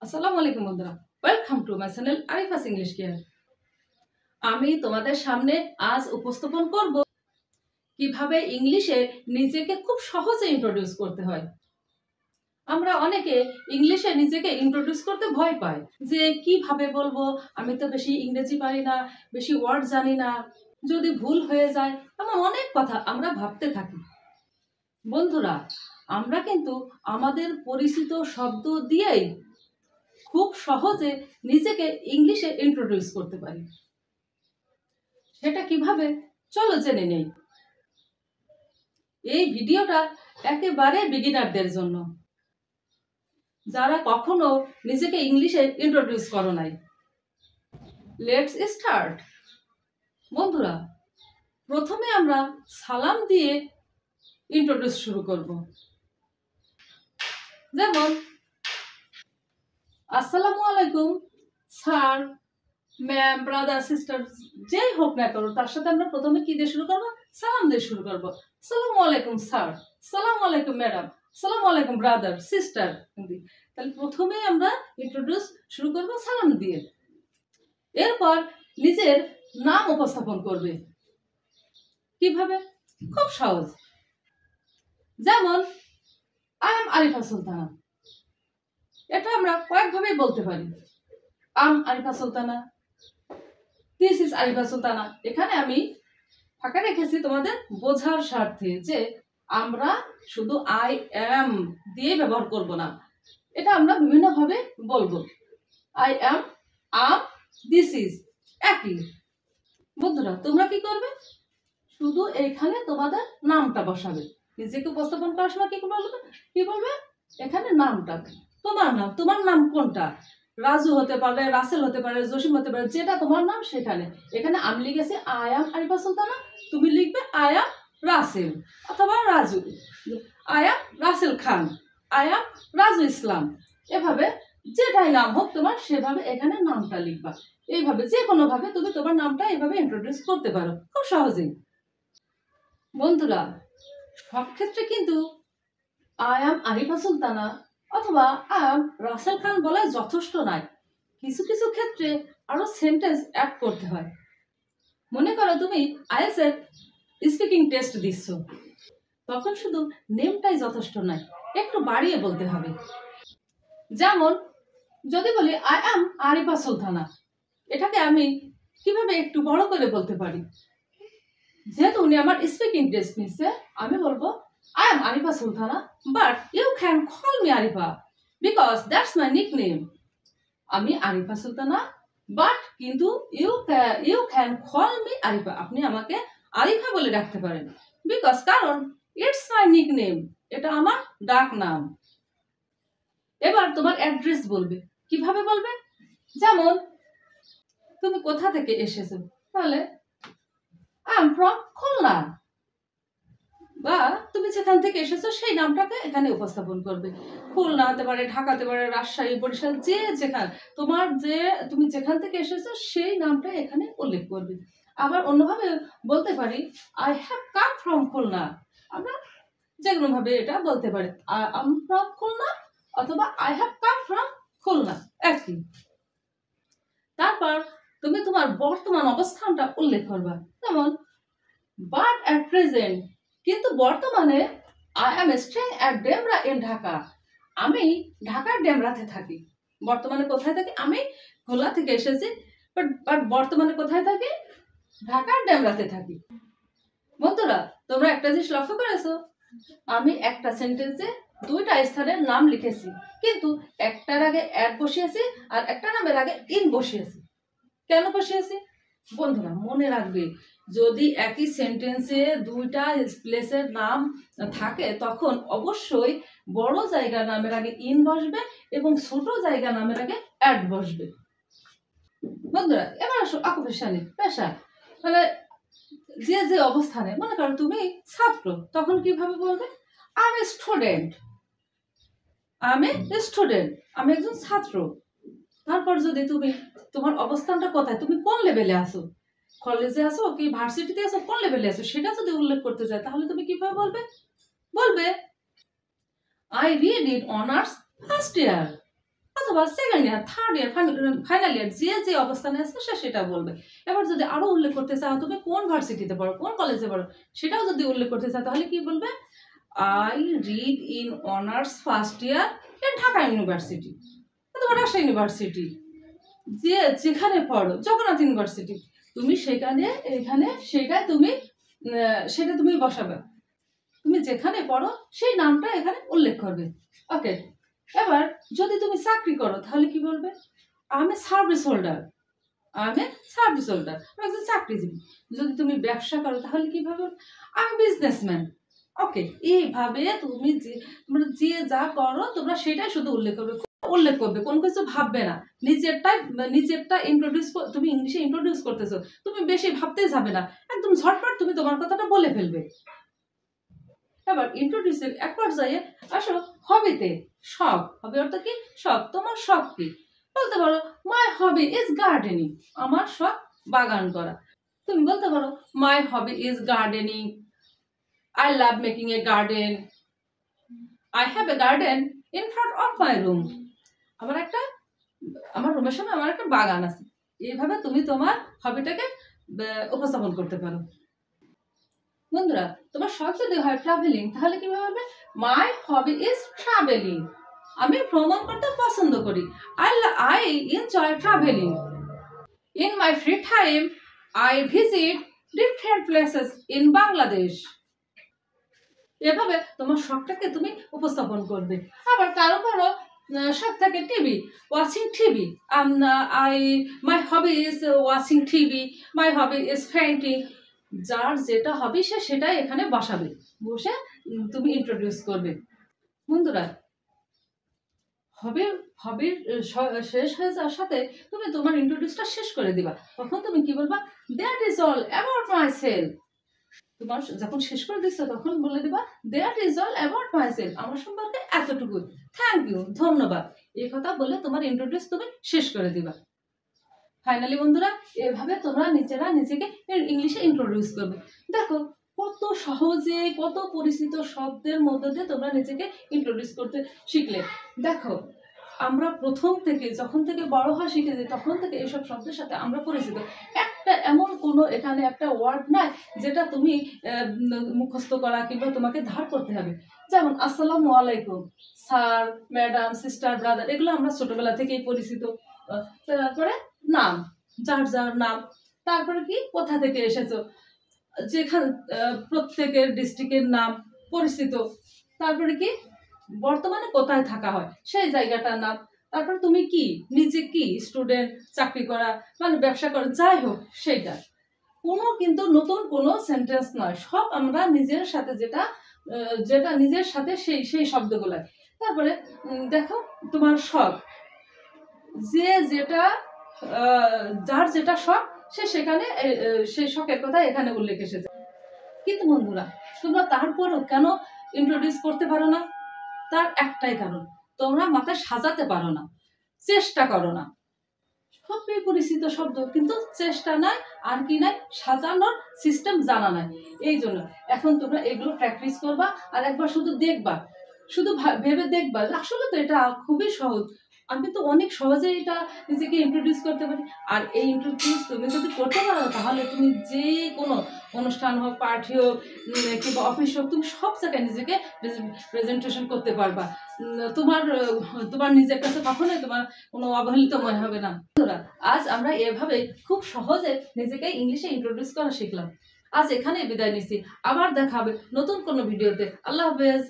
আসসালামু আলাইকুম বন্ধুরা, welcome to my channel Arifa's English care. আমি তোমাদের সামনে আজ উপস্থাপন করব কিভাবে ইংলিশে নিজেকে খুব সহজে ইন্ট্রোডিউস করতে হয়। আমরা অনেকে ইংলিশে নিজেকে ইন্ট্রোডিউস করতে ভয় পাই, যে কিভাবে বলবো, আমি তো বেশি ইংরেজি পারি না, বেশি ওয়ার্ড জানি না, যদি ভুল হয়ে যায়, এমন অনেক কথা আমরা ভাবতে থাকি। বন্ধুরা, আমরা কিন্তু আমাদের পরিচিত শব্দ দিয়েই খুব সহজে নিজেকে ইংলিশে ইন্ট্রোডিউস করতে পারি। সেটা কিভাবে, চলো জেনে নেই। এই ভিডিওটা একেবারে বিগিনারদের জন্য, যারা কখনো নিজেকে ইংলিশে ইন্ট্রোডিউস করো নাই। Let's start. বন্ধুরা, প্রথমে আমরা সালাম দিয়ে ইন্ট্রোডিউস শুরু করব। যেমন আসসালামু আলাইকুম স্যার, ম্যাম, ব্রাদার, সিস্টার, যেই হোক না করো, তার সাথে আমরা প্রথমে কি দিয়ে শুরু করবো? সালাম দিয়ে শুরু করবো। আসসালামু আলাইকুম স্যার, আসসালামু আলাইকুম ম্যাডাম, আসসালামু আলাইকুম ব্রাদার, সিস্টার। তাহলে প্রথমে আমরা ইন্ট্রোডিউস শুরু করবো সালাম দিয়ে। এরপর নিজের নাম উপস্থাপন করবে। কিভাবে? খুব সহজ। যেমন আই এম আরিফা সুলতানা, এটা আমরা কয়েকভাবেই বলতে পারি। আম আরিফা সুলতানা, দিস ইজ আরিফা সুলতানা। এখানে আমি ফাঁকা রেখেছি তোমাদের বোঝার স্বার্থে, যে আমরা শুধু আই এম দিয়ে ব্যবহার করব না, এটা আমরা বিভিন্ন ভাবে বলবো। I am, am, this is একই। বন্ধুরা, তোমরা কি করবে? শুধু এইখানে তোমাদের নামটা বসাবে। নিজেকে উপস্থাপন করার সময় কি বলবে? এখানে নামটা, তোমার নাম কোনটা? রাজু হতে পারে, রাসেল হতে পারে, জসিম হতে পারে, যেটা তোমার নাম সেখানে। এখানে আমি লিখেছি আই এম আরিফা সুলতানা, তুমি লিখবে আই এম রাসেল অথবা Raju, I am Rasel Khan, I am Raju Islam. এভাবে যেটাই নাম হোক তোমার, সেভাবে এখানে নামটা লিখবা। এইভাবে যে কোনো ভাবে তুমি তোমার নামটা এইভাবে ইন্ট্রোডিউস করতে পারো খুব সহজেই। বন্ধুরা, সব ক্ষেত্রে কিন্তু আই এম আরিফা সুলতানা অথবা আই এম রাসেল খান বলাই যথেষ্ট নয়। কিছু কিছু ক্ষেত্রে আরো সেন্টেন্স অ্যাড করতে হয়। মনে করো তুমি আইএলটিএস এর স্পিকিং টেস্ট দিচ্ছ, তখন শুধু নেমটাই যথেষ্ট নয়, একটু বাড়িয়ে বলতে হবে। যেমন যদি বলি আই এম আরিফা সুলতানা, এটাকে আমি কিভাবে একটু বড় করে বলতে পারি? যেহেতু উনি আমার স্পিকিং টেস্ট নিচ্ছে, আমি বলবো I am Arifa Sultana, but you can call me Arifa because that's my nickname. আমি আরিফা সুলতানা, বাট কিন্তু you can call me Arifa, আপনি আমাকে আরিফা বলে ডাকতে পারেন। বিকজ, কারণ it's my nickname, এটা আমার ডাক নাম। এবার তোমার অ্যাড্রেস বলবে। কিভাবে বলবে? যেমন তুমি কোথা থেকে এসেছো, তাহলে I am from খুলনা, বা তুমি যেখান থেকে এসেছো সেই নামটাকে এখানে উপস্থাপন করবে। খুলনা হতে পারে, ঢাকা হতে পারে, রাজশাহী, বরিশাল, তুমি যেখান থেকে এসেছো সেই নামটা এখানে উল্লেখ করবে। আবার অন্যভাবে বলতে পারি I have come from Khulna, আমরা যে কোনো ভাবে এটা বলতে পারি। আই এম ফ্রম খুলনা অথবা I have come from Khulna, একই। তারপর তুমি তোমার বর্তমান অবস্থানটা উল্লেখ করবা। যেমন বাট অ্যাট প্রেজেন্ট, কিন্তু বর্তমানে I am staying at Demra in Dhaka, আমি ঢাকার ডেমরাতে থাকি। বর্তমানে কোথায় থাকি? আমি খুলনা থেকে এসেছি, বাট বর্তমানে কোথায় থাকি? ঢাকার ডেমরাতে থাকি। বন্ধুরা, তোমরা একটা জিনিস লক্ষ্য করেছো, আমি একটা সেন্টেন্সে দুইটা স্থানের নাম লিখেছি, কিন্তু একটার আগে অ্যাট বসিয়েছি আর একটা নামের আগে ইন বসিয়েছি। কেন বসিয়েছি? বন্ধুরা মনে রাখবে, যদি একই সেন্টেন্সে দুইটা প্লেসের নাম থাকে, তখন অবশ্যই বড় জায়গা নামের আগে ইন বসবে এবং ছোট জায়গা নামের আগে অ্যাড বসবে। বন্ধুরা, এবার আসো অকুপেশনে, পেশা, মানে যে যে অবস্থানে। মনে করো তুমি ছাত্র, তখন কিভাবে বলবে? আমি স্টুডেন্ট, আমি একজন ছাত্র। তারপর যদি তুমি তোমার অবস্থানটা কোথায়, তুমি কোন লেভেলে আসো, কলেজে আসো কি ভার্সিটিতে আসো, কোন লেভেলে আসো, সেটা যদি উল্লেখ করতে চাই, তাহলে তুমি কিভাবে বলবে? I read in honours first year, অথবা second year, third year, final year, যে অবস্থানে আছে সে সেটা বলবে। এবার যদি আরো উল্লেখ করতে চাও তুমি কোন ভার্সিটিতে পড়ো, কোন কলেজে পড়ো, সেটাও যদি উল্লেখ করতে চাও তাহলে কি বলবে? I read in honours first year in Dhaka university অথবা রাজশাহী ইউনিভার্সিটি। যেখানে পড়ো, জগন্নাথ ইউনিভার্সিটি, তুমি সেটা তুমি বসাবে। তুমি যেখানে পড়ো সেই নামটা এখানে উল্লেখ করবে। ওকে। এবার যদি তুমি চাকরি করো তাহলে কি বলবে? আমি সার্ভিস হোল্ডার, আমি একজন চাকরিজীবী। যদি তুমি ব্যবসা করো তাহলে কিভাবে? আমি বিজনেসম্যান। ওকে। এইভাবে তুমি যে যা করো তোমরা সেটাই শুধু উল্লেখ করবে, কোনো কিছু ভাববে না। নিজেরটা তুমি ইংলিশে ইন্ট্রোডিউস করতেছো, তুমি বেশি ভাবতেই যাবে না, একদম ঝটপট তুমি তোমার কথাটা বলে ফেলবে। এবার ইন্ট্রোডিউসের এক পর্যায়ে আসো হবিতে। শখ, হবি অর্থ কি? শখ। তোমার শখ কি? বলতে পারো মাই হবি ইজ গার্ডেনিং, আমার শখ বাগান করা। তুমি বলতে পারো my hobby is gardening, I love making a garden, I have a garden in front of my room, আমার রুমের সামনে আমার একটা বাগান আছে। এইভাবে তুমি তোমার হবিটাকে উপস্থাপন করতে পারো। বন্ধুরা, তোমার শখ যদি হয় ট্রাভেলিং তাহলে কি বলবে? মাই হবি ইজ ট্রাভেলিং, আমি ভ্রমণ করতে পছন্দ করি। I enjoy travelling. In my free time I visit different places in Bangladesh. এভাবে তোমার শখটাকে তুমি উপস্থাপন করবে। আবার কারো শখ থাকে TV, watching TV. My hobby is watching TV, my hobby is painting. যার যেটা হবি সে সেটাই এখানে বসে তুমি ইন্ট্রোডিউস করবে। বন্ধুরা, হবির শেষ হয়ে যাওয়ার সাথে তুমি তোমার ইন্ট্রোডিউসটা শেষ করে দিবা। তখন তুমি কি বলবা? That is all about my self. তোমার যখন শেষ করে দিচ্ছ তখন বলে দিবা that is all about my self, আমার সম্পর্কে এতটুকু, থ্যাংক ইউ, ধন্যবাদ। এই কথা বলে তোমার ইন্ট্রোডিউস তুমি শেষ করে দিবা। ফাইনালি বন্ধুরা, এভাবে তোমরা নিজেকে ইংলিশে ইন্ট্রোডিউস করবে। দেখো কত সহজে, কত পরিচিত শব্দের মধ্যে দিয়ে তোমরা নিজেকে ইন্ট্রোডিউস করতে শিখলে। দেখো আমরা যখন থেকে বড় হওয়া শিখেছি তখন থেকে এইসব শব্দের সাথে আমরা পরিচিত। এমন কোনো এখানে একটা ওয়ার্ড নাই যেটা তুমি মুখস্থ করা কিংবা তোমাকে ধার করতে হবে। যেমন আসসালামু আলাইকুম, স্যার, ম্যাডাম, সিস্টার, ব্রাদার, এগুলো আমরা ছোটবেলা থেকেই পরিচিত। তারপরে নাম, যার নাম, তারপরে কি কোথা থেকে এসেছো, যেখানে প্রত্যেকের ডিস্ট্রিক্টের নাম পরিচিত। তারপরে কি বর্তমানে কোথায় থাকা হয় সেই জায়গাটার নাম। তারপর তুমি নিজে স্টুডেন্ট, চাকরি করা, মানে ব্যবসা করা, যাই হোক সেইটা। কিন্তু নতুন কোনো সেন্টেন্স নয়, সব আমরা নিজের সাথে যেটা নিজের সাথে সেই শব্দগুলো। তারপরে দেখো তোমার শখ, যার যেটা শখ সে সেখানে সেই শখের কথা এখানে উল্লেখ এসেছে। কিন্তু বন্ধুরা, তোমরা তারপরেও কেন ইন্ট্রোডিউস করতে পারো না? তার একটাই কারণ, তোমরা মাথায় সাজাতে পারো না, চেষ্টা করো না। সবই পরিচিত শব্দ, কিন্তু চেষ্টা নাই, আর কি নাই, সাজানোর সিস্টেম জানা নাই। এই জন্য এখন তোমরা এগুলো প্র্যাকটিস করবা, আর একবার শুধু দেখবা, শুধু ভেবে দেখবা আসলে তো এটা খুবই সহজ, আমি তো অনেক সহজে এটা নিজেকে ইন্ট্রোডিউস করতে পারি। আর এই ইন্ট্রোডিউস তুমি যদি করতে পারো তাহলে তুমি যে কোনো অনুষ্ঠান হোক, পার্টি হোক, কিংবা অফিস হোক, তুমি সব জায়গায় নিজেকে প্রেজেন্টেশন করতে পারবা। তোমার নিজের কাছে কখনোই তোমার কোনো অবহেলিত মনে হবে না। আজ আমরা এভাবে খুব সহজে নিজেকে ইংলিশে ইন্ট্রোডিউস করা শিখলাম। আজ এখানেই বিদায় নিচ্ছি, আবার দেখা হবে নতুন কোনো ভিডিওতে। আল্লাহ হাফেজ।